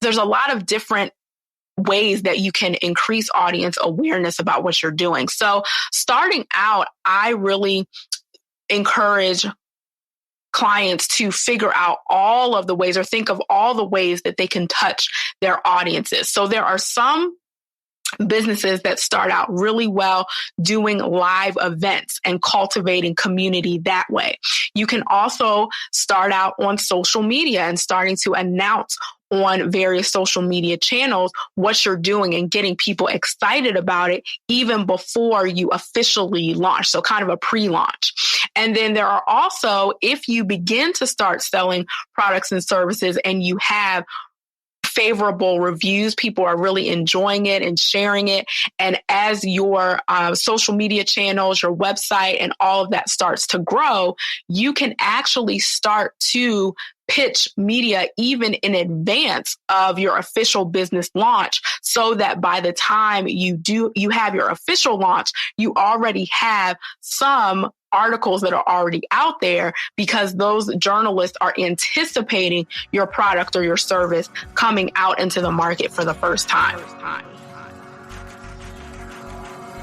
there's a lot of different ways that you can increase audience awareness about what you're doing. So starting out, I really encourage clients to figure out all of the ways or think of all the ways that they can touch their audiences. So there are some businesses that start out really well doing live events and cultivating community that way. You can also start out on social media and starting to announce on various social media channels what you're doing and getting people excited about it even before you officially launch. So kind of a pre-launch. And then there are also, if you begin to start selling products and services and you have favorable reviews, people are really enjoying it and sharing it. And as your social media channels, your website, and all of that starts to grow, you can actually start to pitch media even in advance of your official business launch, so that by the time you have your official launch, you already have some articles that are already out there, because those journalists are anticipating your product or your service coming out into the market for the first time.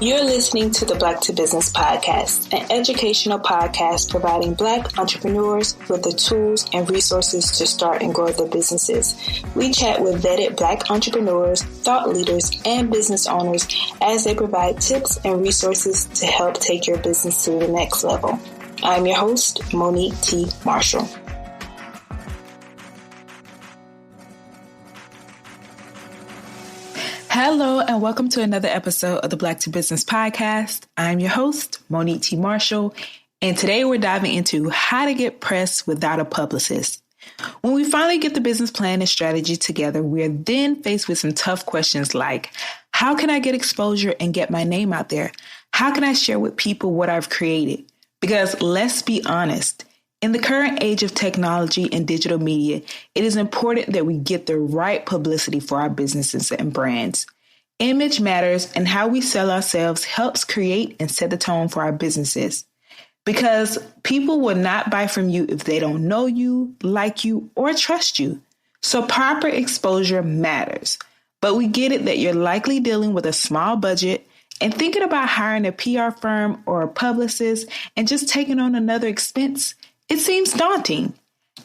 You're listening to the Black to Business podcast, an educational podcast providing Black entrepreneurs with the tools and resources to start and grow their businesses. We chat with vetted Black entrepreneurs, thought leaders, and business owners as they provide tips and resources to help take your business to the next level. I'm your host, Monique T. Marshall. Hello, and welcome to another episode of the Black to Business podcast. I'm your host, Monique T. Marshall, and today we're diving into how to get press without a publicist. When we finally get the business plan and strategy together, we're then faced with some tough questions like, how can I get exposure and get my name out there? How can I share with people what I've created? Because let's be honest, in the current age of technology and digital media, it is important that we get the right publicity for our businesses and brands. Image matters, and how we sell ourselves helps create and set the tone for our businesses. Because people will not buy from you if they don't know you, like you, or trust you. So proper exposure matters. But we get it that you're likely dealing with a small budget and thinking about hiring a PR firm or a publicist and just taking on another expense. It seems daunting.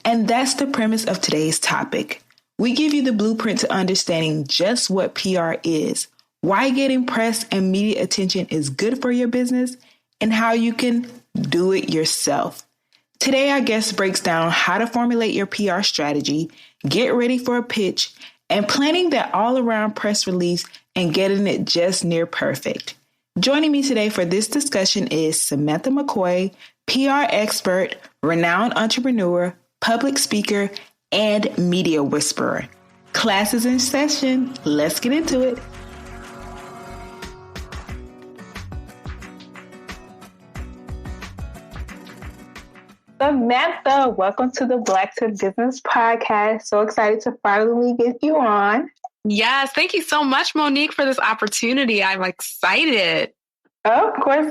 And that's the premise of today's topic. We give you the blueprint to understanding just what PR is, why getting press and media attention is good for your business, and how you can do it yourself. Today, our guest breaks down how to formulate your PR strategy, get ready for a pitch, and planning that all-around press release and getting it just near perfect. Joining me today for this discussion is Samantha McCoy, PR expert, renowned entrepreneur, public speaker, and media whisperer. Class is in session. Let's get into it. Samantha, welcome to the Black to Business podcast. So excited to finally get you on. Yes, thank you so much, Monique, for this opportunity. I'm excited. Of course.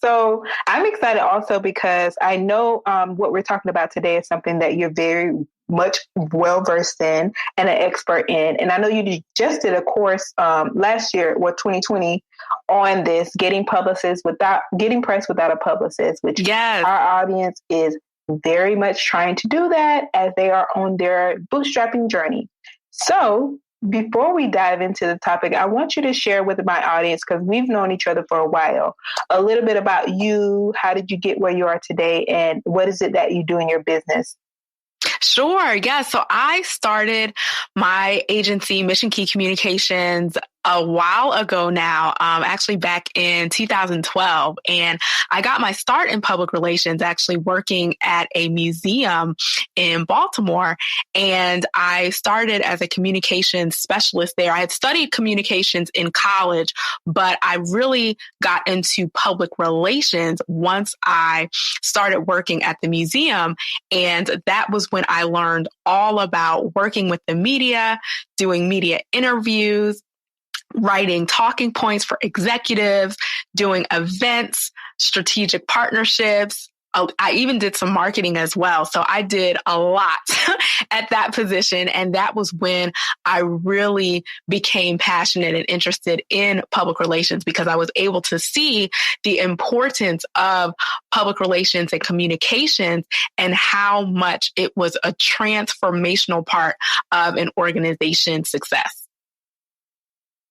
So I'm excited also because I know what we're talking about today is something that you're very much well-versed in and an expert in. And I know you just did a course last year, 2020, on this, getting press without a publicist, which yes, our audience is very much trying to do that as they are on their bootstrapping journey. So before we dive into the topic, I want you to share with my audience, because we've known each other for a while, a little bit about you. How did you get where you are today? And what is it that you do in your business? Sure. Yeah. So I started my agency, MissionKey Communications, a while ago now, actually back in 2012. And I got my start in public relations, actually working at a museum in Baltimore. And I started as a communications specialist there. I had studied communications in college, but I really got into public relations once I started working at the museum. And that was when I learned all about working with the media, doing media interviews, writing talking points for executives, doing events, strategic partnerships, I even did some marketing as well. So I did a lot at that position. And that was when I really became passionate and interested in public relations, because I was able to see the importance of public relations and communications and how much it was a transformational part of an organization's success.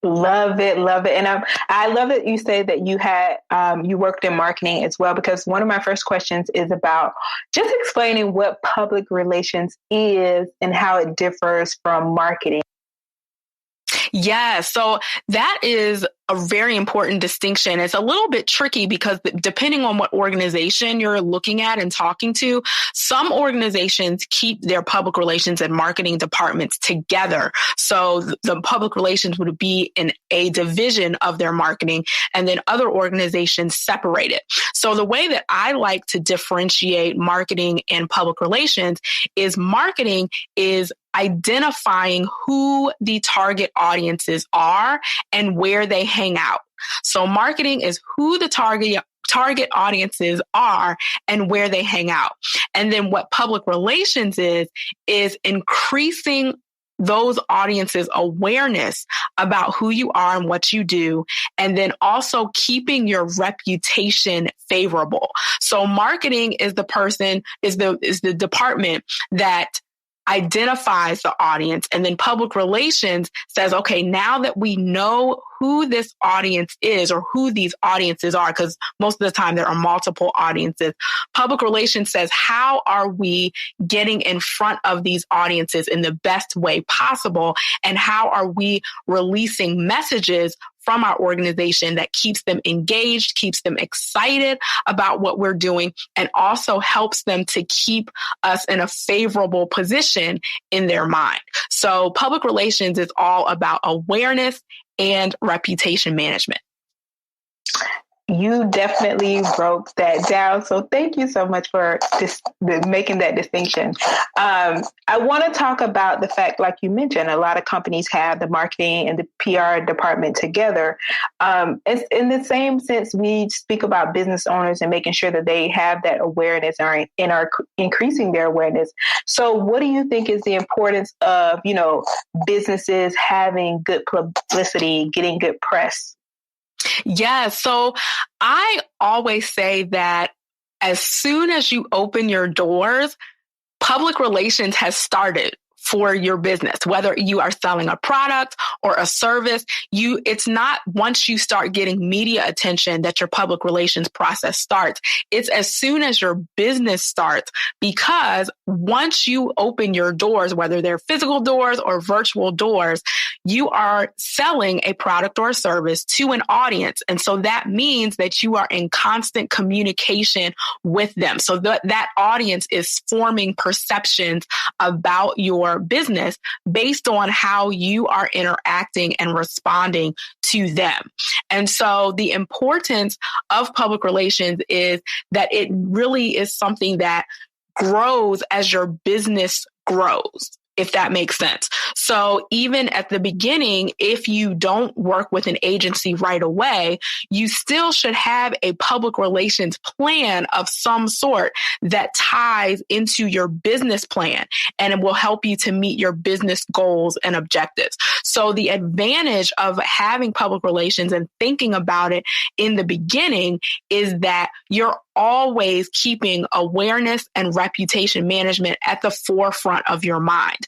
Love it. Love it. And I love that you say that you had, you worked in marketing as well, because one of my first questions is about just explaining what public relations is and how it differs from marketing. Yeah, so that is a very important distinction. It's a little bit tricky because depending on what organization you're looking at and talking to, some organizations keep their public relations and marketing departments together. So the public relations would be in a division of their marketing, and then other organizations separate it. So the way that I like to differentiate marketing and public relations is marketing is identifying who the target audiences are and where they hang out. So marketing is who the target audiences are and where they hang out. And then what public relations is increasing those audiences' awareness about who you are and what you do, and then also keeping your reputation favorable. So marketing is the department that identifies the audience, and then public relations says, okay, now that we know who this audience is or who these audiences are, because most of the time there are multiple audiences, public relations says, how are we getting in front of these audiences in the best way possible? And how are we releasing messages from our organization that keeps them engaged, keeps them excited about what we're doing, and also helps them to keep us in a favorable position in their mind. So public relations is all about awareness and reputation management. You definitely broke that down. So thank you so much for making that distinction. I want to talk about the fact, like you mentioned, a lot of companies have the marketing and the PR department together. It's in the same sense, we speak about business owners and making sure that they have that awareness and are increasing their awareness. So what do you think is the importance of, businesses having good publicity, getting good press? Yeah. So I always say that as soon as you open your doors, public relations has started for your business, whether you are selling a product or a service. It's not once you start getting media attention that your public relations process starts. It's as soon as your business starts, because once you open your doors, whether they're physical doors or virtual doors, you are selling a product or a service to an audience. And so that means that you are in constant communication with them. So that audience is forming perceptions about your business based on how you are interacting and responding to them. And so the importance of public relations is that it really is something that grows as your business grows, if that makes sense. So even at the beginning, if you don't work with an agency right away, you still should have a public relations plan of some sort that ties into your business plan, and it will help you to meet your business goals and objectives. So the advantage of having public relations and thinking about it in the beginning is that you're always keeping awareness and reputation management at the forefront of your mind.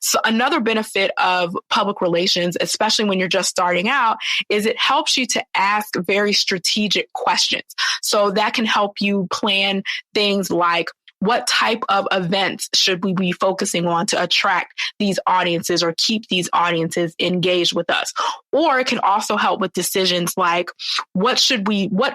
So another benefit of public relations, especially when you're just starting out, is it helps you to ask very strategic questions. So that can help you plan things like, what type of events should we be focusing on to attract these audiences or keep these audiences engaged with us? Or it can also help with decisions like, what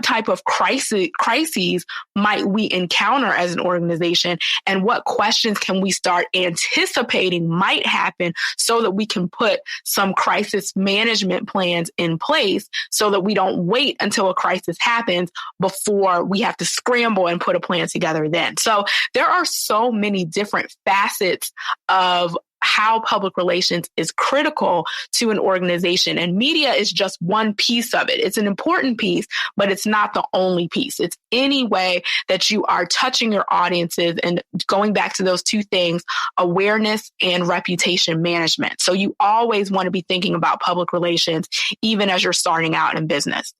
type of crises might we encounter as an organization, and what questions can we start anticipating might happen so that we can put some crisis management plans in place so that we don't wait until a crisis happens before we have to scramble and put a plan together then. So there are so many different facets of how public relations is critical to an organization. And media is just one piece of it. It's an important piece, but it's not the only piece. It's any way that you are touching your audiences and going back to those two things, awareness and reputation management. So you always want to be thinking about public relations, even as you're starting out in business.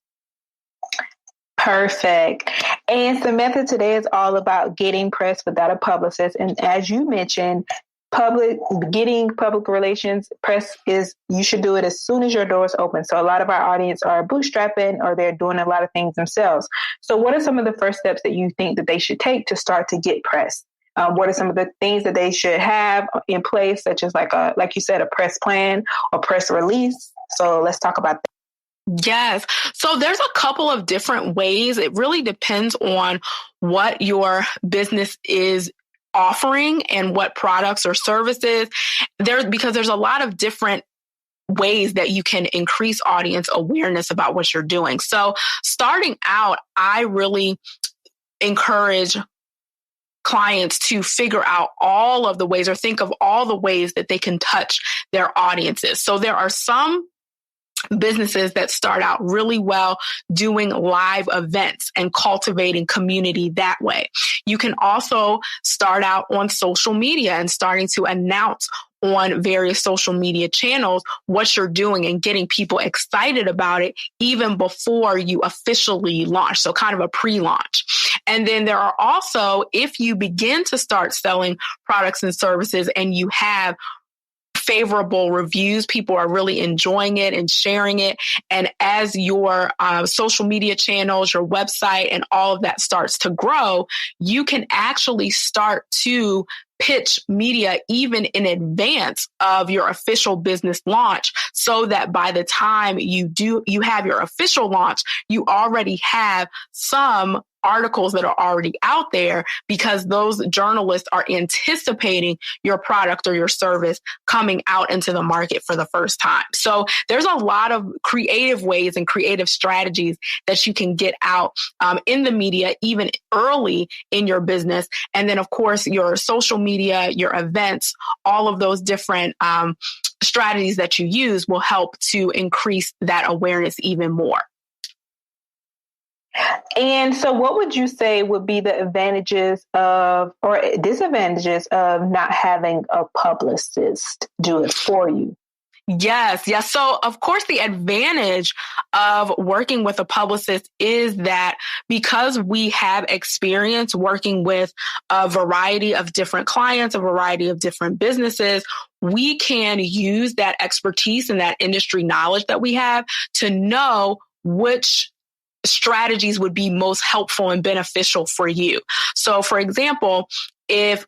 Perfect. And Samantha, today is all about getting press without a publicist. And as you mentioned, getting public relations press you should do it as soon as your doors open. So a lot of our audience are bootstrapping or they're doing a lot of things themselves. So what are some of the first steps that you think that they should take to start to get press? What are some of the things that they should have in place, such as like you said, a press plan or press release? So let's talk about that. Yes. So there's a couple of different ways. It really depends on what your business is offering and what products or services because there's a lot of different ways that you can increase audience awareness about what you're doing. So starting out, I really encourage clients to figure out all of the ways or think of all the ways that they can touch their audiences. So there are some businesses that start out really well doing live events and cultivating community that way. You can also start out on social media and starting to announce on various social media channels what you're doing and getting people excited about it even before you officially launch. So kind of a pre-launch. And then there are also, if you begin to start selling products and services and you have favorable reviews, people are really enjoying it and sharing it. And as your social media channels, your website, and all of that starts to grow, you can actually start to pitch media even in advance of your official business launch, so that by the time you have your official launch, you already have some articles that are already out there because those journalists are anticipating your product or your service coming out into the market for the first time. So there's a lot of creative ways and creative strategies that you can get out in the media, even early in your business. And then, of course, your social media, your events, all of those different strategies that you use will help to increase that awareness even more. And so what would you say would be the advantages of or disadvantages of not having a publicist do it for you? Yes. So, of course, the advantage of working with a publicist is that because we have experience working with a variety of different clients, a variety of different businesses, we can use that expertise and that industry knowledge that we have to know which strategies would be most helpful and beneficial for you. So, for example, if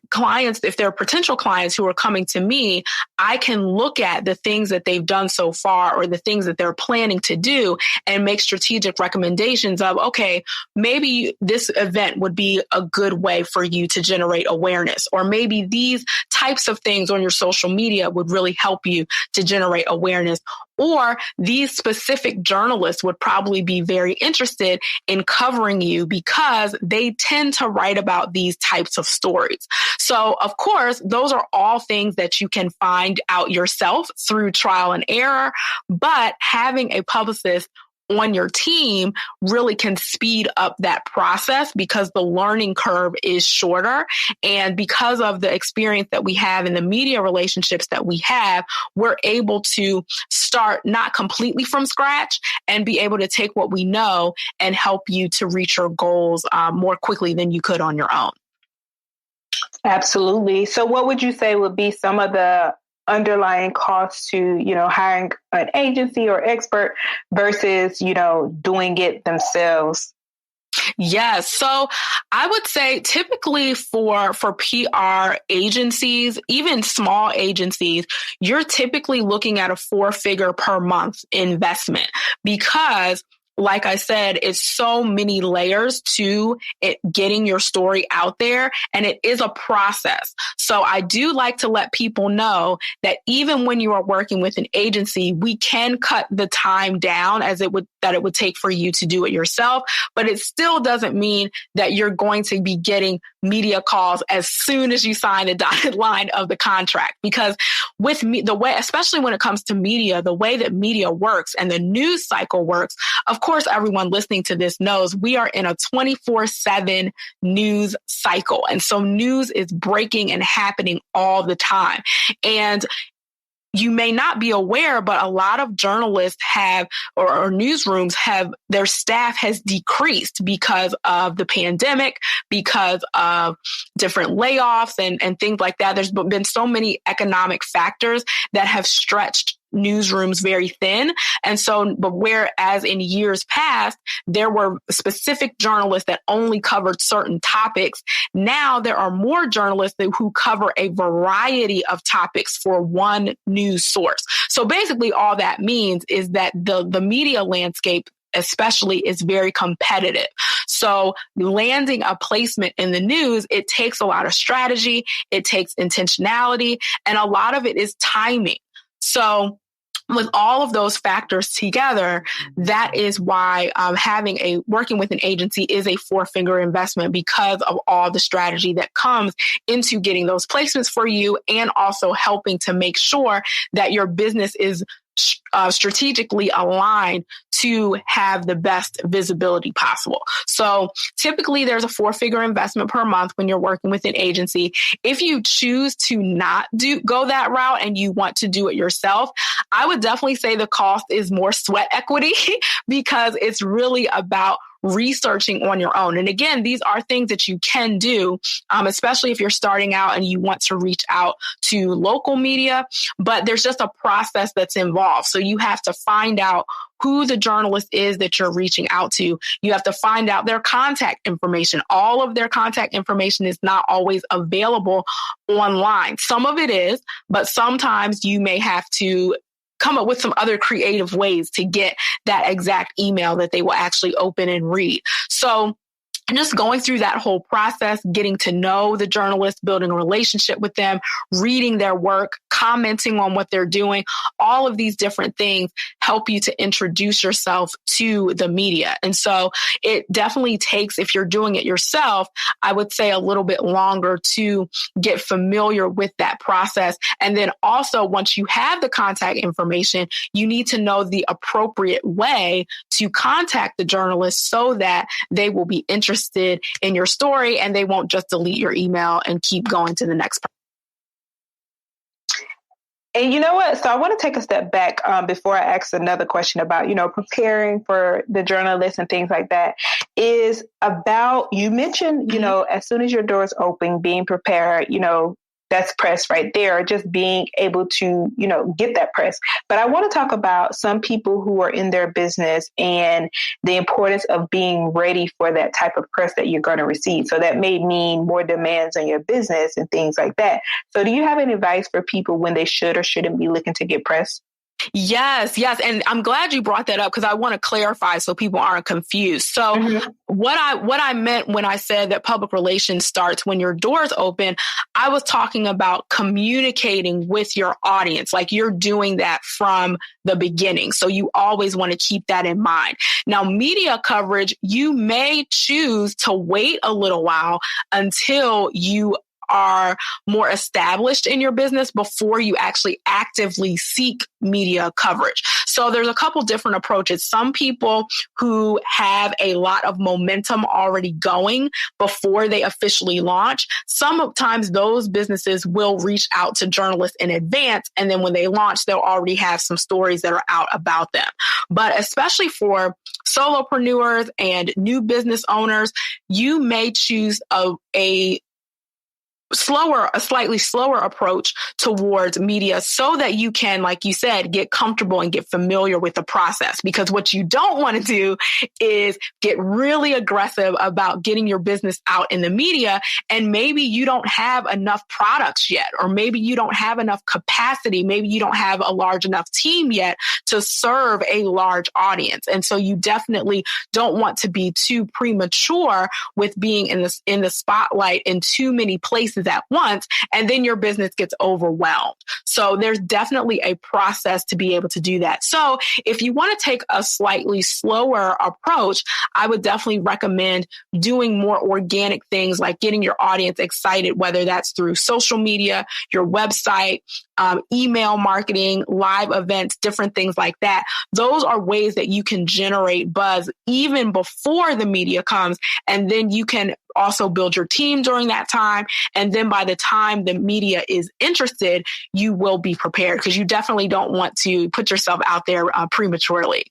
there are potential clients who are coming to me, I can look at the things that they've done so far or the things that they're planning to do and make strategic recommendations of, okay, maybe this event would be a good way for you to generate awareness, or maybe these types of things on your social media would really help you to generate awareness. Or these specific journalists would probably be very interested in covering you because they tend to write about these types of stories. So, of course, those are all things that you can find out yourself through trial and error. But having a publicist on your team really can speed up that process because the learning curve is shorter. And because of the experience that we have in the media relationships that we have, we're able to start not completely from scratch and be able to take what we know and help you to reach your goals more quickly than you could on your own. Absolutely. So what would you say would be some of the underlying costs to, hiring an agency or expert versus, doing it themselves? Yes. So I would say typically for PR agencies, even small agencies, you're typically looking at a 4-figure per month investment because, like I said, it's so many layers to it getting your story out there, and it is a process. So I do like to let people know that even when you are working with an agency, we can cut the time down as it would take for you to do it yourself, but it still doesn't mean that you're going to be getting media calls as soon as you sign the dotted line of the contract. Because with the way, especially when it comes to media, the way that media works and the news cycle works, of course, everyone listening to this knows we are in a 24/7 news cycle. And so news is breaking and happening all the time. And you may not be aware, but a lot of journalists have, or newsrooms have, their staff has decreased because of the pandemic, because of different layoffs and things like that. There's been so many economic factors that have stretched newsrooms very thin. And so, but whereas in years past, there were specific journalists that only covered certain topics, now there are more journalists who cover a variety of topics for one news source. So basically all that means is that the media landscape especially is very competitive. So landing a placement in the news, it takes a lot of strategy, it takes intentionality, and a lot of it is timing. So with all of those factors together, that is why working with an agency is a four-figure investment, because of all the strategy that comes into getting those placements for you, and also helping to make sure that your business is strategically aligned to have the best visibility possible. So typically there's a four-figure investment per month when you're working with an agency. If you choose to not go that route and you want to do it yourself, I would definitely say the cost is more sweat equity because it's really about researching on your own. And again, these are things that you can do, especially if you're starting out and you want to reach out to local media, but there's just a process that's involved. So you have to find out who the journalist is that you're reaching out to. You have to find out their contact information. All of their contact information is not always available online. Some of it is, but sometimes you may have to come up with some other creative ways to get that exact email that they will actually open and read. So just going through that whole process, getting to know the journalist, building a relationship with them, reading their work, commenting on what they're doing, all of these different things help you to introduce yourself to the media. And so it definitely takes, if you're doing it yourself, I would say a little bit longer to get familiar with that process. And then also, once you have the contact information, you need to know the appropriate way to contact the journalist so that they will be interested in your story and they won't just delete your email and keep going to the next person. And you know what? So I want to take a step back before I ask another question about, preparing for the journalist and things like that, is about, you mentioned, as soon as your doors open, being prepared, that's press right there, just being able to, get that press. But I want to talk about some people who are in their business and the importance of being ready for that type of press that you're going to receive. So that may mean more demands on your business and things like that. So do you have any advice for people when they should or shouldn't be looking to get press? Yes. And I'm glad you brought that up because I want to clarify so people aren't confused. So what I meant when I said that public relations starts when your doors open, I was talking about communicating with your audience, like you're doing that from the beginning. So you always want to keep that in mind. Now, media coverage, you may choose to wait a little while until you are more established in your business before you actually actively seek media coverage. So there's a couple different approaches. Some people who have a lot of momentum already going before they officially launch, sometimes those businesses will reach out to journalists in advance. And then when they launch, they'll already have some stories that are out about them. But especially for solopreneurs and new business owners, you may choose a slightly slower approach towards media so that you can, like you said, get comfortable and get familiar with the process. Because what you don't want to do is get really aggressive about getting your business out in the media. And maybe you don't have enough products yet, or maybe you don't have enough capacity. Maybe you don't have a large enough team yet to serve a large audience. And so you definitely don't want to be too premature with being in the spotlight in too many places pieces at once, and then your business gets overwhelmed. So there's definitely a process to be able to do that. So if you want to take a slightly slower approach, I would definitely recommend doing more organic things like getting your audience excited, whether that's through social media, your website, email marketing, live events, different things like that. Those are ways that you can generate buzz even before the media comes. And then you can also build your team during that time. And then by the time the media is interested, you will be prepared, because you definitely don't want to put yourself out there prematurely.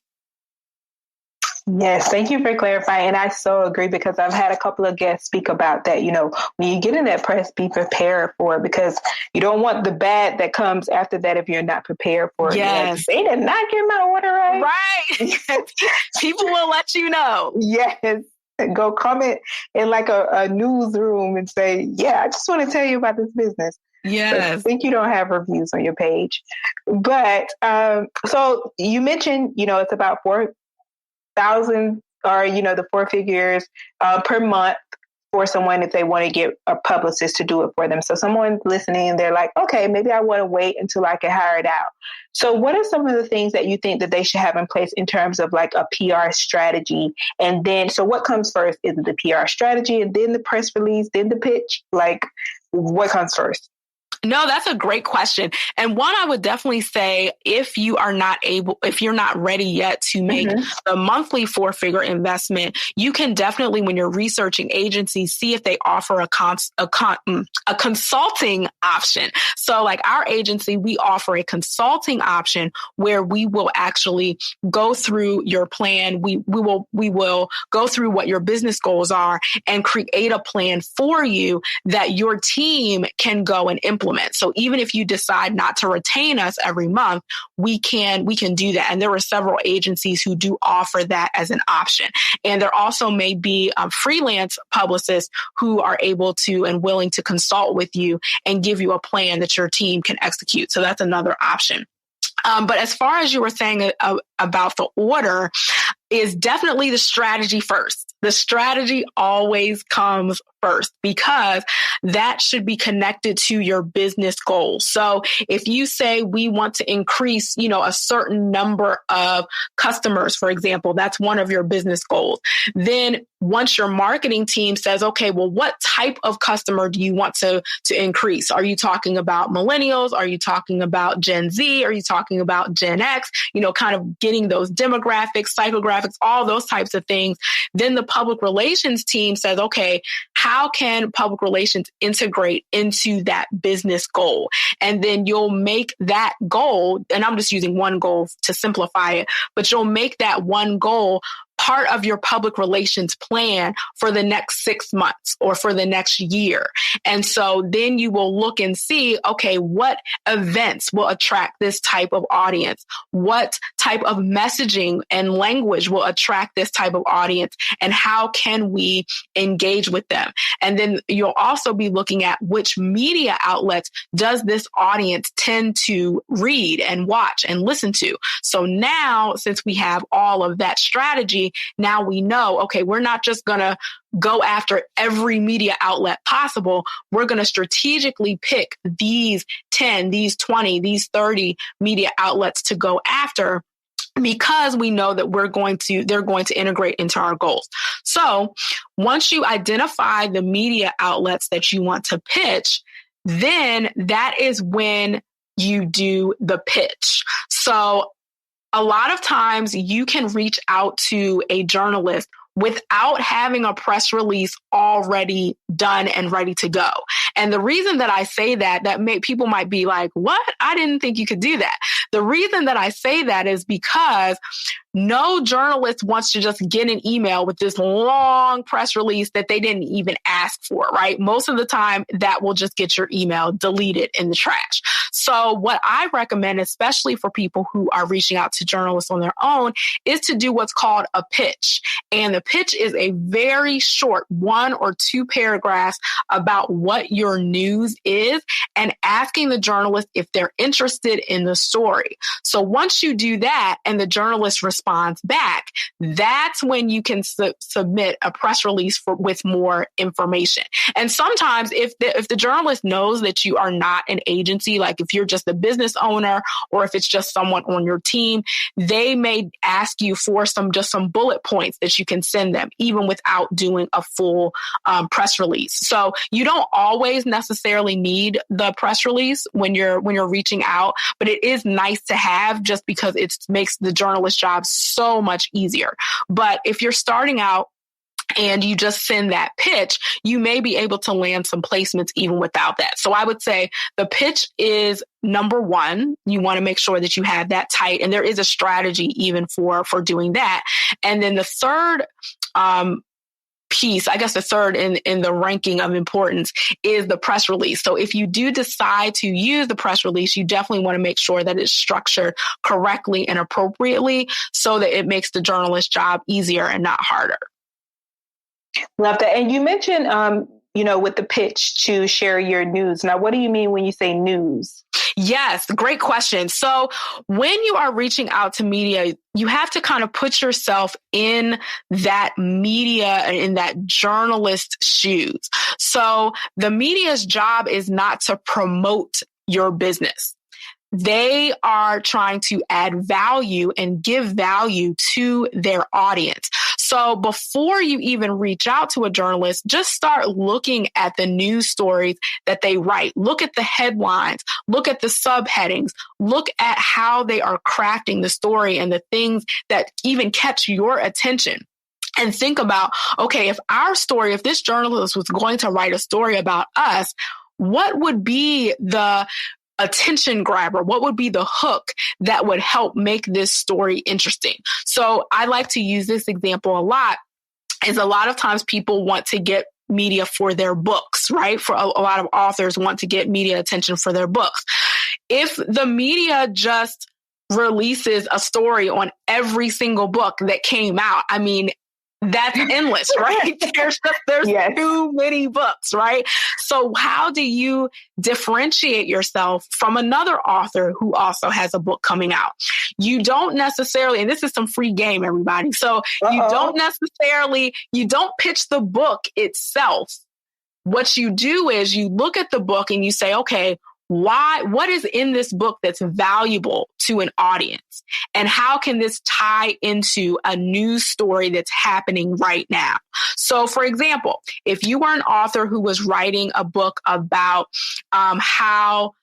Yes, thank you for clarifying. And I so agree, because I've had a couple of guests speak about that. You know, when you get in that press, be prepared for it, because you don't want the bad that comes after that if you're not prepared for it. Yes. They did not get my order right. Right. People will let you know. Yes. Go comment in like a newsroom and say, yeah, I just want to tell you about this business. Yes. I think you don't have reviews on your page. But so you mentioned, you know, it's about 4,000 or, you know, the 4 figures per month for someone if they want to get a publicist to do it for them. So someone's listening and they're like, okay, maybe I want to wait until I can hire it out. So what are some of the things that you think that they should have in place in terms of like a PR strategy? And then, so what comes first? Is it the PR strategy and then the press release, then the pitch? Like, what comes first? No, that's a great question. And one, I would definitely say, if you're not ready yet to make the monthly 4-figure investment, you can definitely, when you're researching agencies, see if they offer a consulting option. So like our agency, we offer a consulting option where we will actually go through your plan. We will go through what your business goals are and create a plan for you that your team can go and implement. So even if you decide not to retain us every month, we can do that. And there are several agencies who do offer that as an option. And there also may be freelance publicists who are able to and willing to consult with you and give you a plan that your team can execute. So that's another option. But as far as you were saying about the order, is definitely the strategy first. The strategy always comes first, because that should be connected to your business goals. So if you say we want to increase, a certain number of customers, for example, that's one of your business goals. Then once your marketing team says, okay, well, what type of customer do you want to increase? Are you talking about millennials? Are you talking about Gen Z? Are you talking about Gen X? Kind of getting those demographics, psychographics, all those types of things. Then the public relations team says, okay, how can public relations integrate into that business goal? And then you'll make that goal, and I'm just using one goal to simplify it, but you'll make that one goal part of your public relations plan for the next 6 months or for the next year. And so then you will look and see, okay, what events will attract this type of audience? What type of messaging and language will attract this type of audience? And how can we engage with them? And then you'll also be looking at which media outlets does this audience tend to read and watch and listen to. So now, since we have all of that strategy, now we know, okay, we're not just going to go after every media outlet possible. We're going to strategically pick these 10, these 20, these 30 media outlets to go after, because we know that they're going to integrate into our goals. So once you identify the media outlets that you want to pitch, then that is when you do the pitch. So a lot of times you can reach out to a journalist without having a press release already done and ready to go. And the reason that I say that people might be like, what? I didn't think you could do that. The reason that I say that is because no journalist wants to just get an email with this long press release that they didn't even ask for, right? Most of the time, that will just get your email deleted in the trash. So what I recommend, especially for people who are reaching out to journalists on their own, is to do what's called a pitch. And the pitch is a very short 1 or 2 paragraphs about what your news is and asking the journalist if they're interested in the story. So once you do that and the journalist responds back, that's when you can submit a press release with more information. And sometimes if the journalist knows that you are not an agency, like if you're just a business owner or if it's just someone on your team, they may ask you for some bullet points that you can send them, even without doing a full press release. So you don't always necessarily need the press release when you're reaching out, but it is nice to have just because it makes the journalist job so much easier. But if you're starting out and you just send that pitch, you may be able to land some placements even without that. So I would say the pitch is number one. You want to make sure that you have that tight. And there is a strategy even for doing that. And then the third piece, I guess the third in the ranking of importance is the press release. So if you do decide to use the press release, you definitely want to make sure that it's structured correctly and appropriately so that it makes the journalist's job easier and not harder. Love that. And you mentioned, with the pitch to share your news. Now, what do you mean when you say news? Yes, great question. So when you are reaching out to media, you have to kind of put yourself in that media and in that journalist shoes. So the media's job is not to promote your business. They are trying to add value and give value to their audience. So before you even reach out to a journalist, just start looking at the news stories that they write. Look at the headlines, look at the subheadings, look at how they are crafting the story and the things that even catch your attention. And think about, okay, if this journalist was going to write a story about us, what would be the attention grabber? What would be the hook that would help make this story interesting? So I like to use this example a lot, is a lot of times people want to get media for their books, right? For a lot of authors want to get media attention for their books. If the media just releases a story on every single book that came out, I mean, that's endless, right? There's yes. Too many books, right? So how do you differentiate yourself from another author who also has a book coming out? You don't necessarily, and this is some free game, everybody. So you don't pitch the book itself. What you do is you look at the book and you say, okay, what is in this book that's valuable to an audience? And how can this tie into a news story that's happening right now? So, for example, if you were an author who was writing a book about how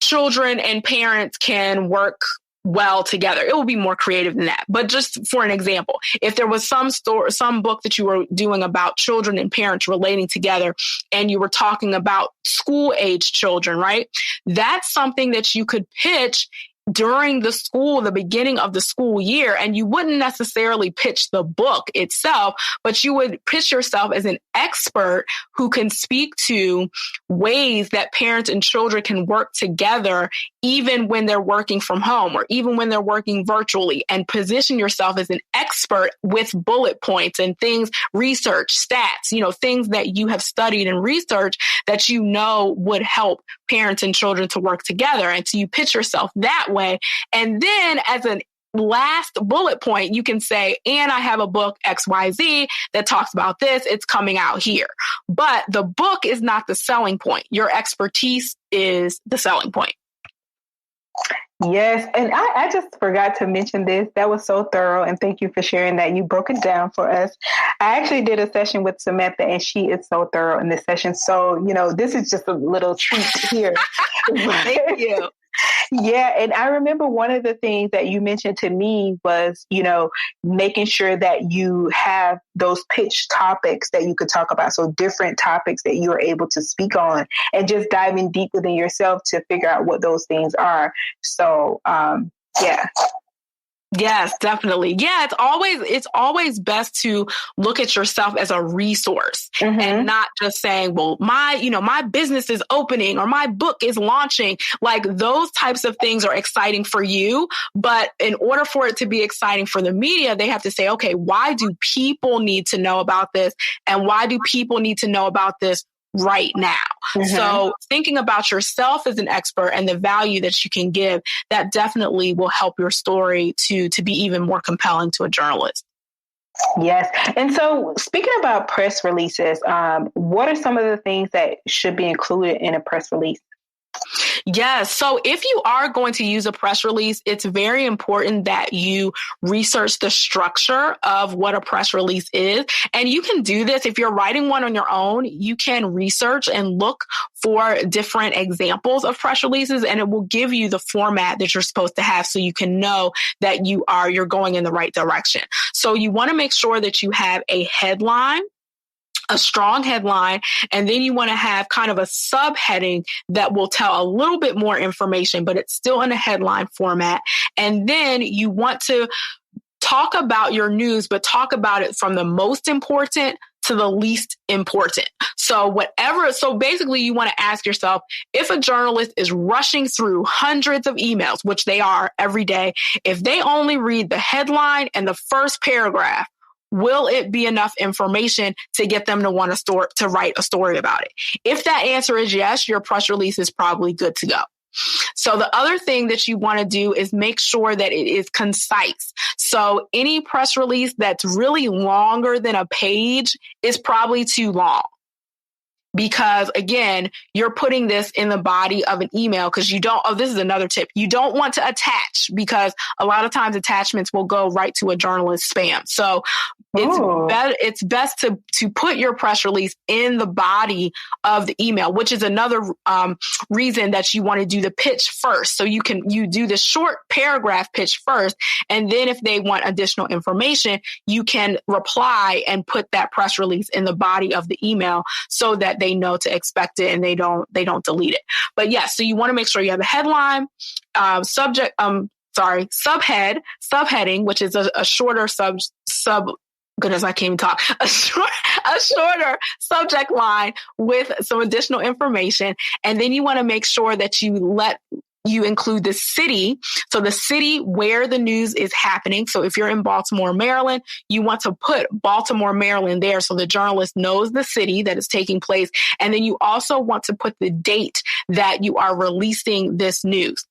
children and parents can work well together, it will be more creative than that. But just for an example, if there was some book that you were doing about children and parents relating together, and you were talking about school age children, right? That's something that you could pitch during the beginning of the school year. And you wouldn't necessarily pitch the book itself, but you would pitch yourself as an expert who can speak to ways that parents and children can work together, even when they're working from home or even when they're working virtually, and position yourself as an expert with bullet points and things, research, stats, things that you have studied and researched that would help parents and children to work together. And so you pitch yourself that way. And then as an last bullet point, you can say, and I have a book XYZ that talks about this. It's coming out here. But the book is not the selling point. Your expertise is the selling point. Yes. And I just forgot to mention this. That was so thorough. And thank you for sharing that. You broke it down for us. I actually did a session with Samantha, and she is so thorough in this session. So, this is just a little treat here. Thank you. Yeah. And I remember one of the things that you mentioned to me was, making sure that you have those pitch topics that you could talk about. So different topics that you're able to speak on, and just diving deep within yourself to figure out what those things are. So, yeah. Yes, definitely. Yeah, it's always best to look at yourself as a resource and not just saying, well, my business is opening or my book is launching. Like those types of things are exciting for you. But in order for it to be exciting for the media, they have to say, okay, why do people need to know about this? And why do people need to know about this right now? So thinking about yourself as an expert and the value that you can give, that definitely will help your story to be even more compelling to a journalist. Yes. And so speaking about press releases, what are some of the things that should be included in a press release? Yes. So if you are going to use a press release, it's very important that you research the structure of what a press release is. And you can do this if you're writing one on your own. You can research and look for different examples of press releases, and it will give you the format that you're supposed to have so you can know that you're going in the right direction. So you want to make sure that you have a headline, a strong headline, and then you want to have kind of a subheading that will tell a little bit more information, but it's still in a headline format. And then you want to talk about your news, but talk about it from the most important to the least important. So basically you want to ask yourself, if a journalist is rushing through hundreds of emails, which they are every day, if they only read the headline and the first paragraph, will it be enough information to get them to want to write a story about it? If that answer is yes, your press release is probably good to go. So the other thing that you want to do is make sure that it is concise. So any press release that's really longer than a page is probably too long. Because again, you're putting this in the body of an email because this is another tip. You don't want to attach because a lot of times attachments will go right to a journalist's spam. So it's best to put your press release in the body of the email, which is another reason that you want to do the pitch first. So you do the short paragraph pitch first. And then if they want additional information, you can reply and put that press release in the body of the email so that they know to expect it and they don't delete it. But yes, so you want to make sure you have a headline, subheading, which is a shorter goodness, I can't even talk. A shorter subject line with some additional information. And then you want to make sure that you include the city. So the city where the news is happening. So if you're in Baltimore, Maryland, you want to put Baltimore, Maryland there so the journalist knows the city that is taking place. And then you also want to put the date that you are releasing this news.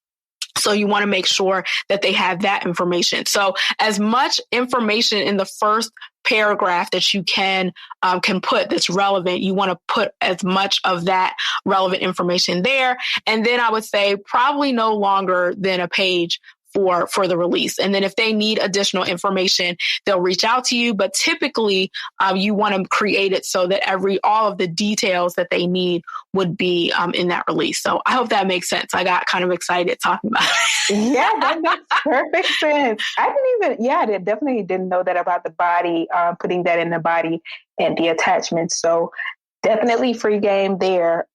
So you want to make sure that they have that information. So as much information in the first paragraph that you can put that's relevant, you want to put as much of that relevant information there. And then I would say probably no longer than a page for the release. And then if they need additional information, they'll reach out to you. But typically you want to create it so that all of the details that they need would be in that release. So I hope that makes sense. I got kind of excited talking about it. Yeah, that makes perfect sense. I definitely didn't know that about the body, putting that in the body and the attachments. So definitely free game there.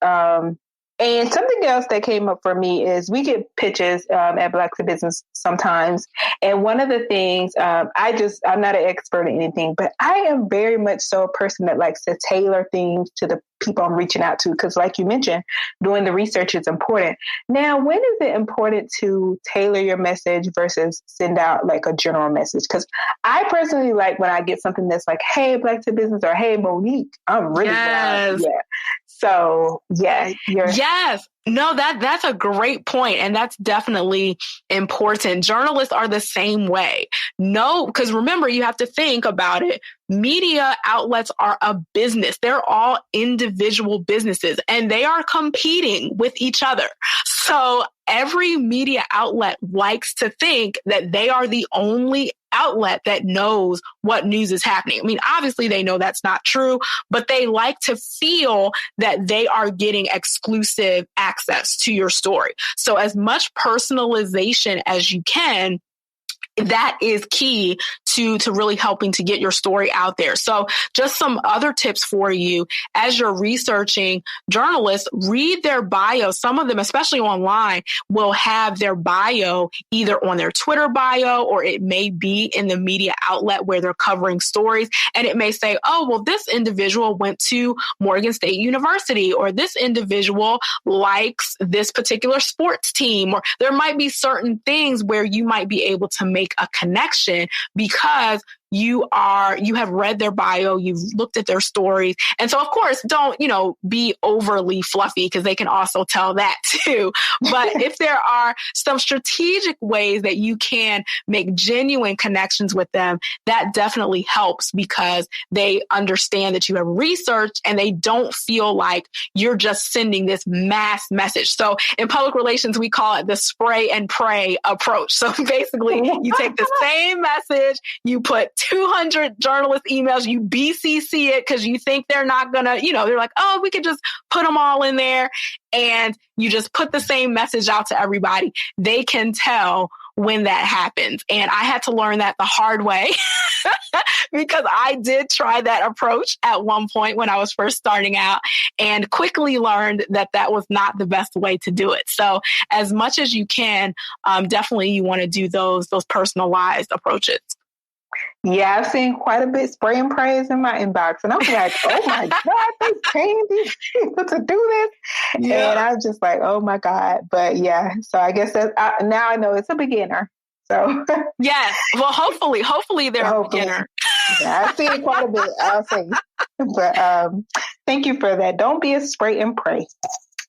And something else that came up for me is we get pitches at Black to Business sometimes. And one of the things, I'm not an expert in anything, but I am very much so a person that likes to tailor things to the people I'm reaching out to. Because like you mentioned, doing the research is important. Now, when is it important to tailor your message versus send out like a general message? Because I personally like when I get something that's like, hey, Black to Business, or hey, Monique, I'm really glad. Yeah. So, yeah. Yes. No, that's a great point. And that's definitely important. Journalists are the same way. No, because remember, you have to think about it. Media outlets are a business. They're all individual businesses and they are competing with each other. So every media outlet likes to think that they are the only outlet that knows what news is happening. I mean, obviously they know that's not true, but they like to feel that they are getting exclusive access to your story. So as much personalization as you can that is key to really helping to get your story out there. So just some other tips for you as you're researching journalists, read their bio. Some of them, especially online, will have their bio either on their Twitter bio, or it may be in the media outlet where they're covering stories. And it may say, oh, well, this individual went to Morgan State University, or this individual likes this particular sports team, or there might be certain things where you might be able to make a connection because you have read their bio, you've looked at their stories. And so, of course, don't, be overly fluffy, because they can also tell that too. But if there are some strategic ways that you can make genuine connections with them, that definitely helps, because they understand that you have researched and they don't feel like you're just sending this mass message. So in public relations, we call it the spray and pray approach. So basically, you take the same message, you put 200 journalist emails, you BCC it because you think they're not going to, they're like, oh, we could just put them all in there. And you just put the same message out to everybody. They can tell when that happens. And I had to learn that the hard way because I did try that approach at one point when I was first starting out, and quickly learned that that was not the best way to do it. So as much as you can, definitely you want to do those personalized approaches. Yeah, I've seen quite a bit spray and praise in my inbox. And I'm like, oh my God, they paying these people to do this. Yeah. And I'm just like, oh my God. But yeah, so I guess now I know it's a beginner. So yes. Well, hopefully they're a beginner. Yeah, I've seen it quite a bit, I'll say. But thank you for that. Don't be a spray and pray.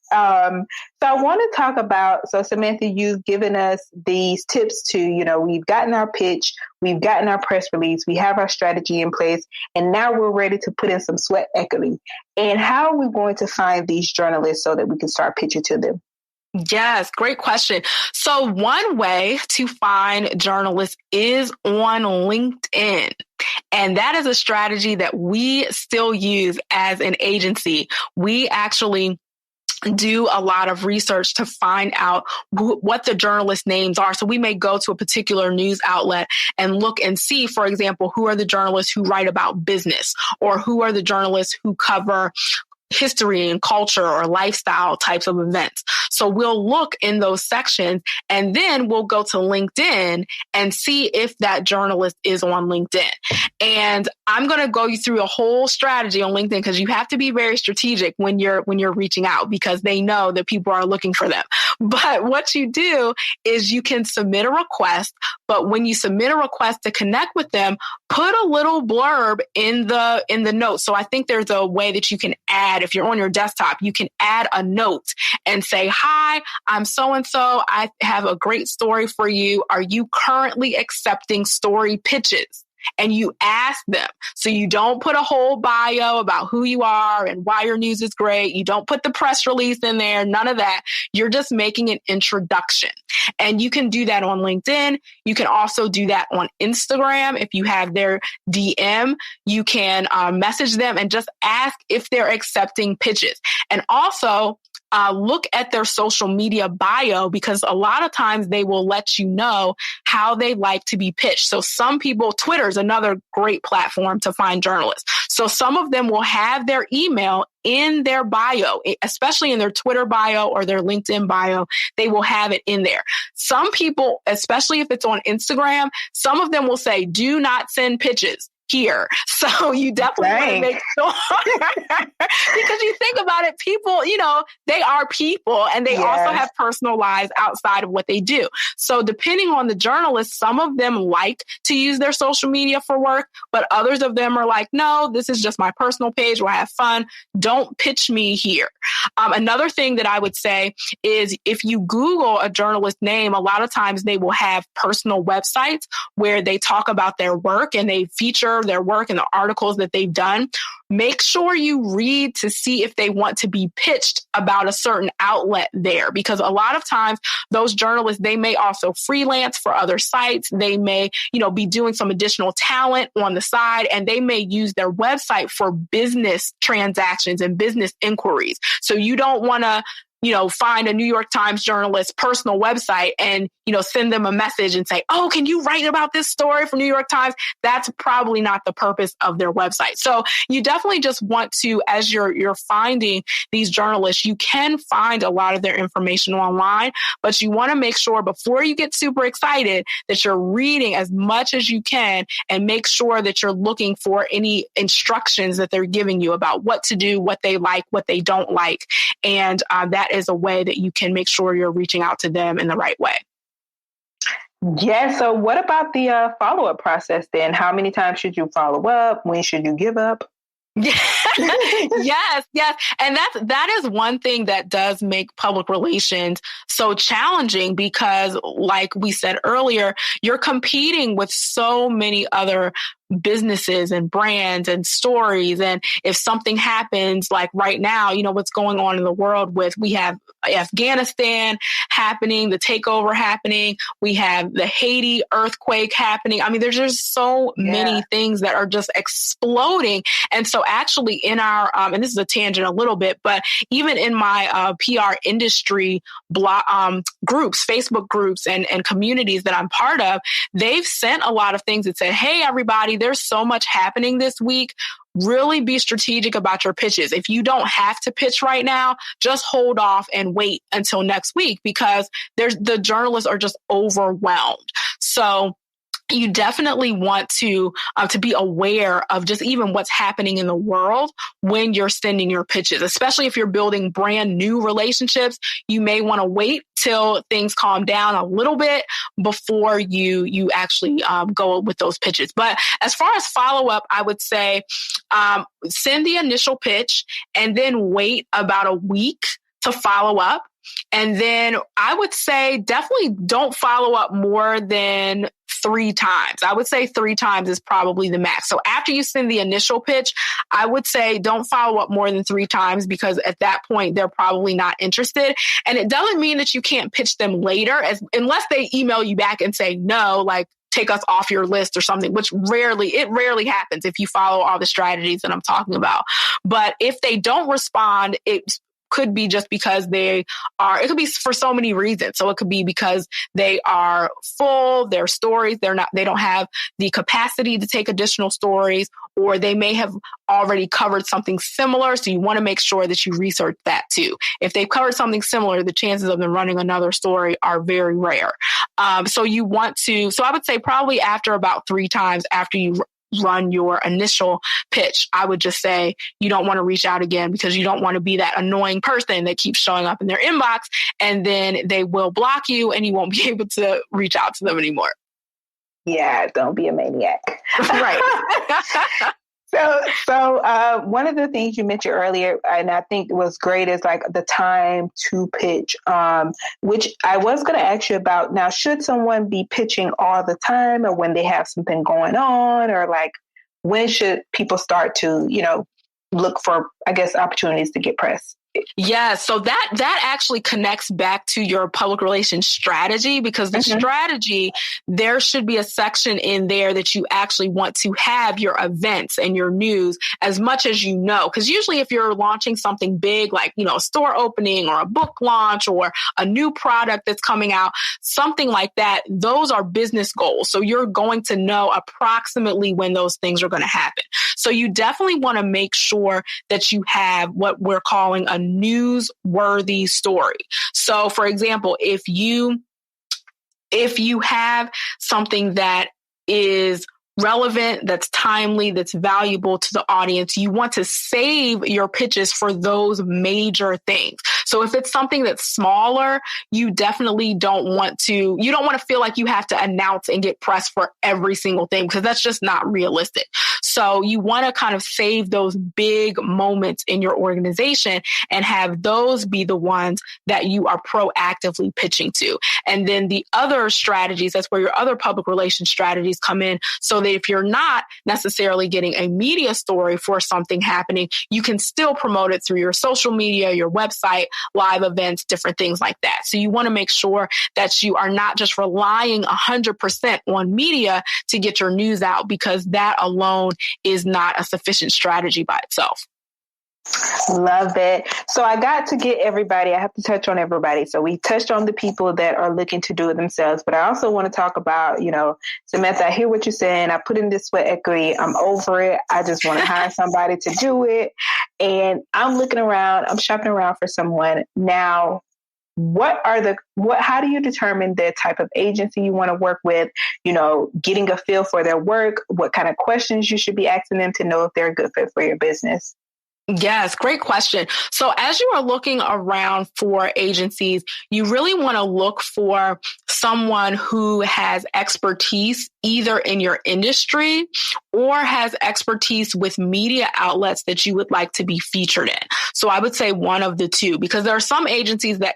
So I want to talk about, so Samantha, you've given us these tips to, we've gotten our pitch, we've gotten our press release, we have our strategy in place, and now we're ready to put in some sweat equity. And how are we going to find these journalists so that we can start pitching to them? Yes, great question. So one way to find journalists is on LinkedIn. And that is a strategy that we still use as an agency. We actually do a lot of research to find out what the journalist names are. So we may go to a particular news outlet and look and see, for example, who are the journalists who write about business, or who are the journalists who cover history and culture or lifestyle types of events. So we'll look in those sections, and then we'll go to LinkedIn and see if that journalist is on LinkedIn. And I'm going to go you through a whole strategy on LinkedIn, because you have to be very strategic when you're reaching out, because they know that people are looking for them. But what you do is you can submit a request, but when you submit a request to connect with them, put a little blurb in the notes. So I think there's a way that you can add, if you're on your desktop, you can add a note and say, hi, I'm so-and-so. I have a great story for you. Are you currently accepting story pitches? And you ask them. So you don't put a whole bio about who you are and why your news is great. You don't put the press release in there, none of that. You're just making an introduction. And you can do that on LinkedIn. You can also do that on Instagram. If you have their DM, you can message them and just ask if they're accepting pitches. And also, look at their social media bio, because a lot of times they will let you know how they like to be pitched. So some people, Twitter is another great platform to find journalists. So some of them will have their email in their bio, especially in their Twitter bio or their LinkedIn bio, they will have it in there. Some people, especially if it's on Instagram, some of them will say, do not send pitches here. So you definitely want to make sure because you think about it, people, they are people, and they also have personal lives outside of what they do. So depending on the journalist, some of them like to use their social media for work, but others of them are like, no, this is just my personal page where I have fun. Don't pitch me here. Another thing that I would say is if you Google a journalist name, a lot of times they will have personal websites where they talk about their work and they feature their work and the articles that they've done. Make sure you read to see if they want to be pitched about a certain outlet there, because a lot of times those journalists, they may also freelance for other sites. They may, be doing some additional talent on the side, and they may use their website for business transactions and business inquiries. So you don't want to find a New York Times journalist's personal website and, send them a message and say, oh, can you write about this story from New York Times? That's probably not the purpose of their website. So you definitely just want to, as you're finding these journalists, you can find a lot of their information online, but you want to make sure before you get super excited that you're reading as much as you can and make sure that you're looking for any instructions that they're giving you about what to do, what they like, what they don't like. And that is a way that you can make sure you're reaching out to them in the right way. Yeah. So what about the follow-up process then? How many times should you follow up? When should you give up? Yes. And that is one thing that does make public relations so challenging because, like we said earlier, you're competing with so many other businesses and brands and stories. And if something happens, like right now, what's going on in the world we have Afghanistan happening, the takeover happening. We have the Haiti earthquake happening. I mean, there's just so many things that are just exploding. And so actually in our, and this is a tangent a little bit, but even in my PR industry groups, Facebook groups and communities that I'm part of, they've sent a lot of things that said, hey, everybody, there's so much happening this week. Really be strategic about your pitches. If you don't have to pitch right now, just hold off and wait until next week because the journalists are just overwhelmed. So you definitely want to be aware of just even what's happening in the world when you're sending your pitches, especially if you're building brand new relationships. You may want to wait till things calm down a little bit before you actually go with those pitches. But as far as follow up, I would say send the initial pitch and then wait about a week to follow up. And then I would say definitely don't follow up more than 3 times. I would say 3 times is probably the max. So after you send the initial pitch, I would say don't follow up more than 3 times because at that point, they're probably not interested. And it doesn't mean that you can't pitch them later unless they email you back and say, no, like, take us off your list or something, which rarely happens if you follow all the strategies that I'm talking about. But if they don't respond, it could be just because it could be for so many reasons. So it could be because they are full, their stories, they don't have the capacity to take additional stories, or they may have already covered something similar. So you want to make sure that you research that too. If they've covered something similar, the chances of them running another story are very rare. So I would say probably after about 3 times after you run your initial pitch, I would just say you don't want to reach out again because you don't want to be that annoying person that keeps showing up in their inbox and then they will block you and you won't be able to reach out to them anymore. Yeah, don't be a maniac. Right. So one of the things you mentioned earlier, and I think was great, is like the time to pitch, which I was going to ask you about. Now, should someone be pitching all the time or when they have something going on, or like when should people start to, look for, I guess, opportunities to get press? Yeah, so that actually connects back to your public relations strategy because the strategy, there should be a section in there that you actually want to have your events and your news as much as you know. Because usually if you're launching something big like, a store opening or a book launch or a new product that's coming out, something like that, those are business goals. So you're going to know approximately when those things are going to happen. So you definitely want to make sure that you have what we're calling a newsworthy story. So for example, if you have something that is relevant, that's timely, that's valuable to the audience, you want to save your pitches for those major things. So if it's something that's smaller, you definitely don't want to feel like you have to announce and get press for every single thing because that's just not realistic. So you want to kind of save those big moments in your organization and have those be the ones that you are proactively pitching to. And then the other strategies, that's where your other public relations strategies come in. So that if you're not necessarily getting a media story for something happening, you can still promote it through your social media, your website, live events, different things like that. So you want to make sure that you are not just relying 100% on media to get your news out because that alone is not a sufficient strategy by itself. Love it. So I got to get everybody. I have to touch on everybody. So we touched on the people that are looking to do it themselves, but I also want to talk about, Samantha, I hear what you're saying. I put in this sweat equity. I'm over it. I just want to hire somebody to do it. And I'm looking around, I'm shopping around for someone. Now, how do you determine the type of agency you want to work with, getting a feel for their work, what kind of questions you should be asking them to know if they're a good fit for your business? Yes, great question. So as you are looking around for agencies, you really want to look for someone who has expertise either in your industry or has expertise with media outlets that you would like to be featured in. So I would say one of the two, because there are some agencies that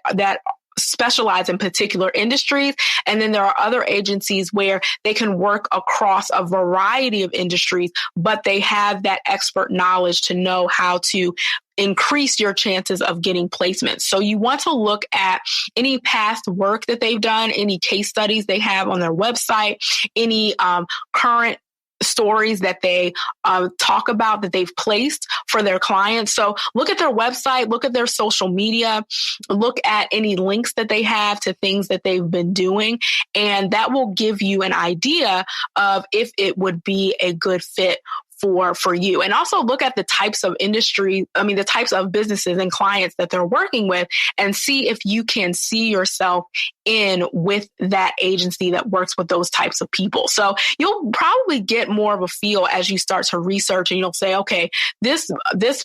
specialize in particular industries. And then there are other agencies where they can work across a variety of industries, but they have that expert knowledge to know how to increase your chances of getting placements. So you want to look at any past work that they've done, any case studies they have on their website, any current stories that they talk about that they've placed for their clients. So look at their website, look at their social media, look at any links that they have to things that they've been doing. And that will give you an idea of if it would be a good fit for you. And also look at the types of the types of businesses and clients that they're working with and see if you can see yourself in with that agency that works with those types of people. So you'll probably get more of a feel as you start to research, and you'll say, okay, this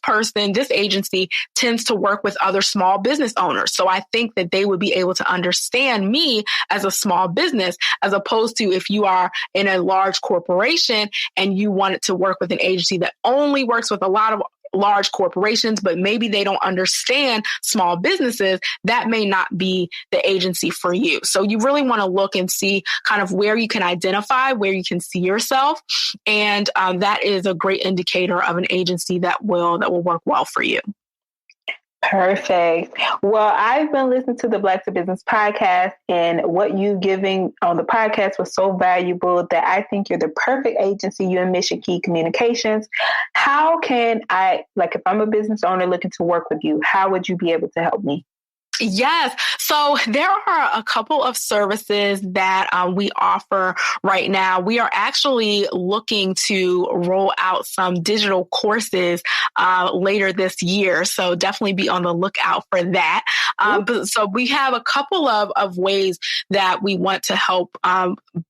person, this agency tends to work with other small business owners. So I think that they would be able to understand me as a small business, as opposed to if you are in a large corporation and you wanted to work with an agency that only works with a lot of large corporations, but maybe they don't understand small businesses, that may not be the agency for you. So you really want to look and see kind of where you can identify, where you can see yourself. And that is a great indicator of an agency that will work well for you. Perfect. Well, I've been listening to the Black to Business podcast, and what you giving on the podcast was so valuable that I think you're the perfect agency. You and MissionKey Communications. How can if I'm a business owner looking to work with you, how would you be able to help me? Yes. So there are a couple of services that we offer right now. We are actually looking to roll out some digital courses later this year. So definitely be on the lookout for that. So we have a couple of ways that we want to help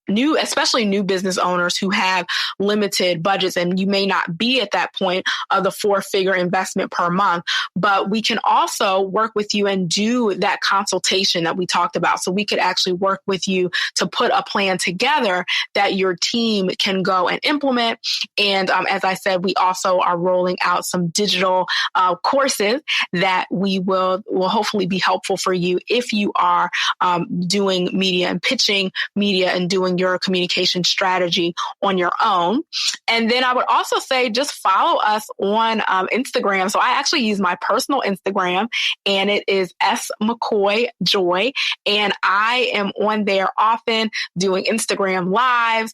especially new business owners who have limited budgets, and you may not be at that point of the 4-figure investment per month, but we can also work with you and do that consultation that we talked about. So we could actually work with you to put a plan together that your team can go and implement. And as I said, we also are rolling out some digital courses that will hopefully be helpful for you if you are doing media and pitching media and doing your communication strategy on your own. And then I would also say just follow us on Instagram. So I actually use my personal Instagram, and it is McCoy Joy. And I am on there often doing Instagram lives,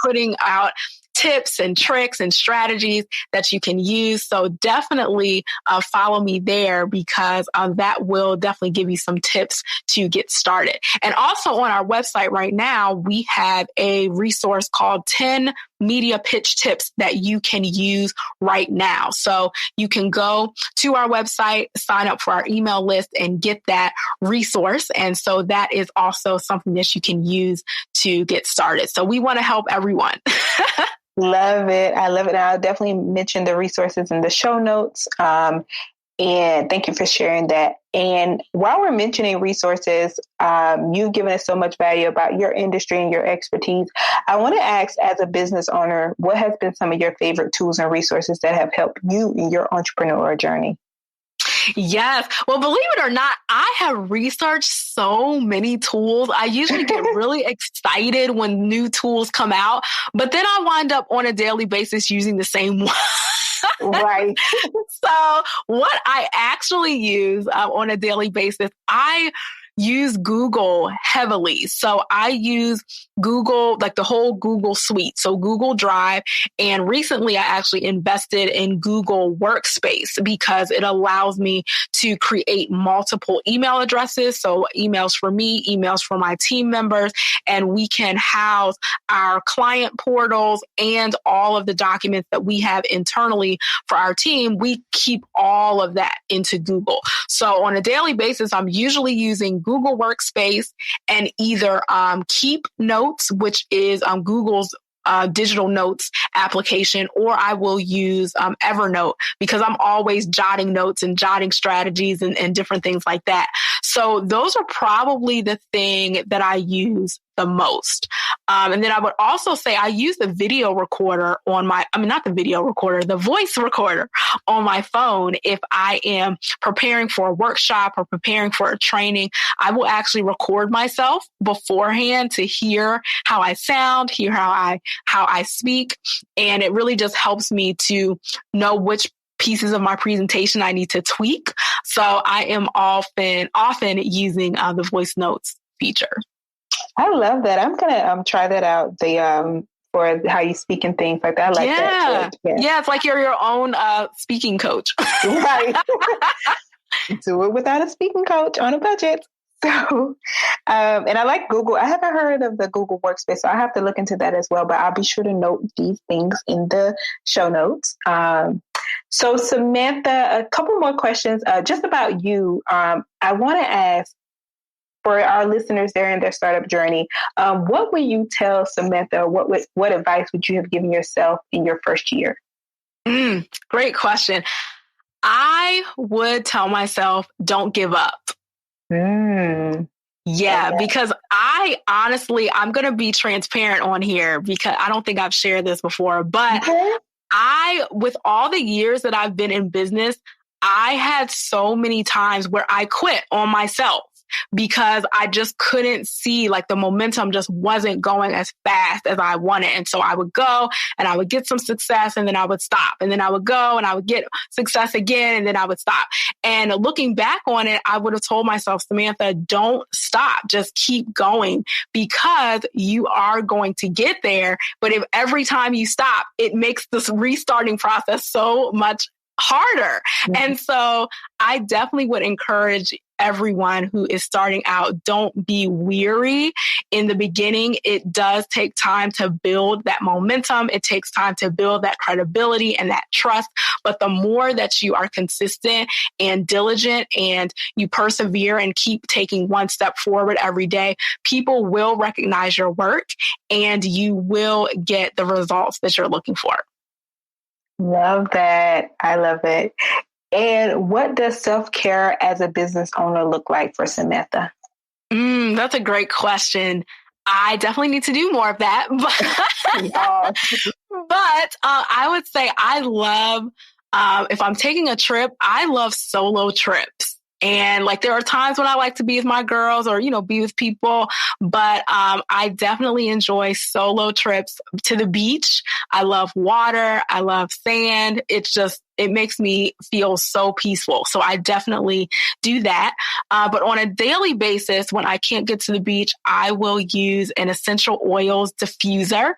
putting out tips and tricks and strategies that you can use. So definitely follow me there, because that will definitely give you some tips to get started. And also on our website right now, we have a resource called 10 media pitch tips that you can use right now. So you can go to our website, sign up for our email list, and get that resource. And so that is also something that you can use to get started. So we want to help everyone. Love it. I love it. I'll definitely mention the resources in the show notes. And thank you for sharing that. And while we're mentioning resources, you've given us so much value about your industry and your expertise. I want to ask, as a business owner, what has been some of your favorite tools and resources that have helped you in your entrepreneurial journey? Yes. Well, believe it or not, I have researched so many tools. I usually get really excited when new tools come out, but then I wind up on a daily basis using the same one. Right. So what I actually use on a daily basis, I use Google heavily. So I use Google, like the whole Google suite. So Google Drive. And recently I actually invested in Google Workspace because it allows me to create multiple email addresses. So emails for me, emails for my team members, and we can house our client portals and all of the documents that we have internally for our team. We keep all of that into Google. So on a daily basis, I'm usually using Google Workspace and either Keep Notes, which is Google's digital notes application, or I will use Evernote because I'm always jotting notes and jotting strategies and different things like that. So those are probably the thing that I use the most. And then I would also say I use the video recorder the voice recorder on my phone. If I am preparing for a workshop or preparing for a training, I will actually record myself beforehand to hear how I sound, hear how I speak. And it really just helps me to know which pieces of my presentation I need to tweak. So I am often using the voice notes feature. I love that. I'm gonna try that out. For how you speak and things like that. I like that. Yeah, it's like you're your own speaking coach. Right. Do it without a speaking coach on a budget. So, and I like Google. I haven't heard of the Google Workspace, so I have to look into that as well. But I'll be sure to note these things in the show notes. So Samantha, a couple more questions just about you. I want to ask, for our listeners there in their startup journey, what would you tell Samantha? What advice would you have given yourself in your first year? Great question. I would tell myself, don't give up. Yeah, because I'm going to be transparent on here because I don't think I've shared this before, but with all the years that I've been in business, I had so many times where I quit on myself because I just couldn't see, like, the momentum just wasn't going as fast as I wanted. And so I would go and I would get some success and then I would stop. And then I would go and I would get success again and then I would stop. And looking back on it, I would have told myself, Samantha, don't stop. Just keep going because you are going to get there. But if every time you stop, it makes this restarting process so much harder. Mm-hmm. And so I definitely would encourage everyone who is starting out, don't be weary in the beginning. It does take time to build that momentum. It takes time to build that credibility and that trust. But the more that you are consistent and diligent and you persevere and keep taking one step forward every day, people will recognize your work and you will get the results that you're looking for. Love that. I love it. And what does self-care as a business owner look like for Samantha? That's a great question. I definitely need to do more of that. But I would say I love, if I'm taking a trip, I love solo trips. And like, there are times when I like to be with my girls or, be with people, but I definitely enjoy solo trips to the beach. I love water. I love sand. It makes me feel so peaceful. So I definitely do that. But on a daily basis, when I can't get to the beach, I will use an essential oils diffuser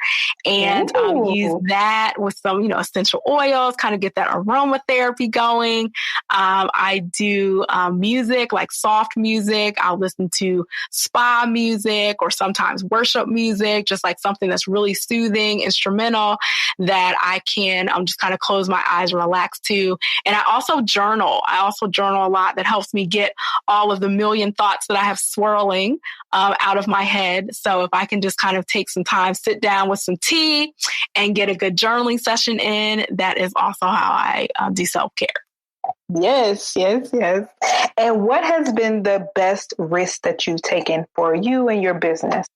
and use that with some, essential oils, kind of get that aromatherapy going. I do music, like soft music. I'll listen to spa music or sometimes worship music, just like something that's really soothing, instrumental that I can just kind of close my eyes and relax to. And I also journal. A lot. That helps me get all of the million thoughts that I have swirling out of my head. So if I can just kind of take some time, sit down with some tea and get a good journaling session in, that is also how I do self-care. Yes. And what has been the best risk that you've taken for you and your business?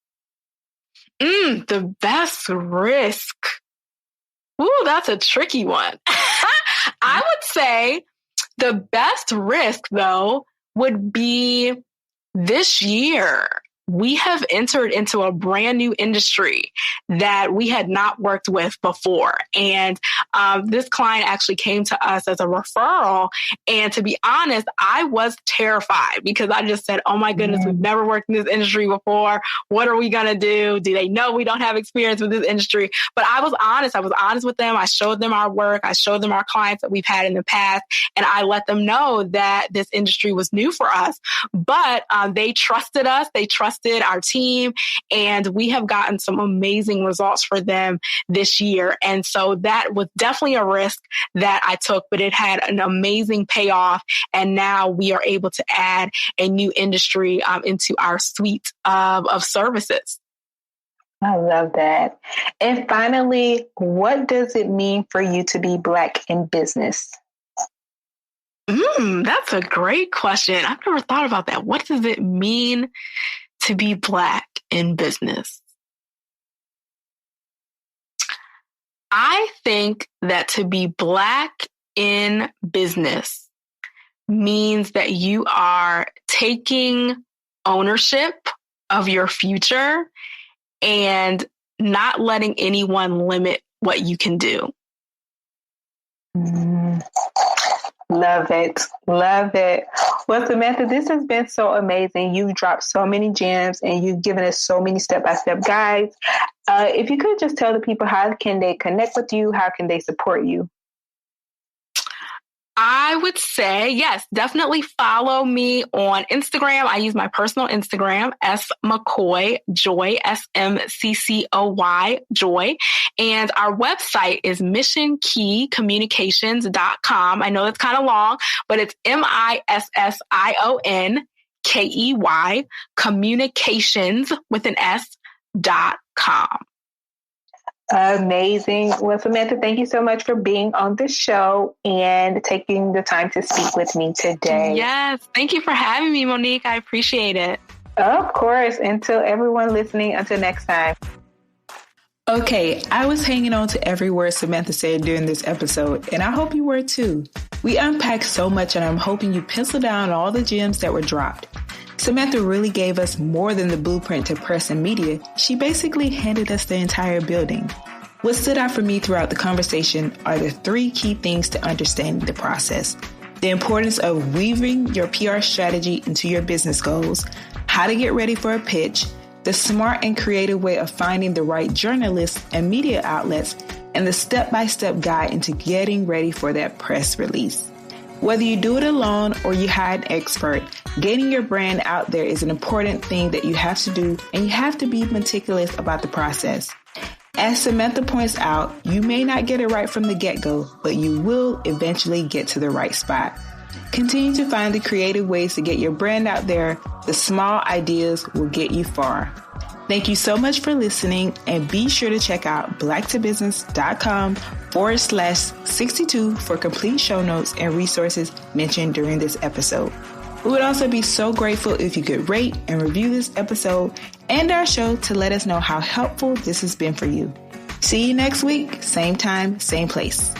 The best risk. Ooh, that's a tricky one. I would say the best risk, though, would be this year. we have entered into a brand new industry that we had not worked with before. And this client actually came to us as a referral. And to be honest, I was terrified because I just said, oh my goodness, we've never worked in this industry before. What are we going to do? Do they know we don't have experience with this industry? But I was honest. I was honest with them. I showed them our work. I showed them our clients that we've had in the past. And I let them know that this industry was new for us. But they trusted us. They trusted our team, and we have gotten some amazing results for them this year. And so that was definitely a risk that I took, but it had an amazing payoff. And now we are able to add a new industry into our suite of services. I love that. And finally, what does it mean for you to be Black in business? That's a great question. I've never thought about that. What does it mean to be Black in business? I think that to be Black in business means that you are taking ownership of your future and not letting anyone limit what you can do. Love it. Love it. Well, Samantha, this has been so amazing. You've dropped so many gems and you've given us so many step-by-step guides. If you could just tell the people, how can they connect with you? How can they support you? I would say, yes, definitely follow me on Instagram. I use my personal Instagram, SMcCoy Joy, SMCCOY Joy. And our website is MissionKeyCommunications.com. I know it's kind of long, but it's MissionKey communications with an S.com. Amazing. Well, Samantha, thank you so much for being on the show and taking the time to speak with me today. Yes. Thank you for having me, Monique. I appreciate it. Of course. Until everyone listening, until next time. Okay, I was hanging on to every word Samantha said during this episode, and I hope you were too. We unpacked so much, and I'm hoping you pencil down all the gems that were dropped. Samantha really gave us more than the blueprint to press and media. She basically handed us the entire building. What stood out for me throughout the conversation are the 3 key things to understanding the process: the importance of weaving your PR strategy into your business goals, how to get ready for a pitch, the smart and creative way of finding the right journalists and media outlets, and the step-by-step guide into getting ready for that press release. Whether you do it alone or you hire an expert, getting your brand out there is an important thing that you have to do, and you have to be meticulous about the process. As Samantha points out, you may not get it right from the get-go, but you will eventually get to the right spot. Continue to find the creative ways to get your brand out there. The small ideas will get you far. Thank you so much for listening, and be sure to check out blacktobusiness.com/62 for complete show notes and resources mentioned during this episode. We would also be so grateful if you could rate and review this episode and our show to let us know how helpful this has been for you. See you next week, same time, same place.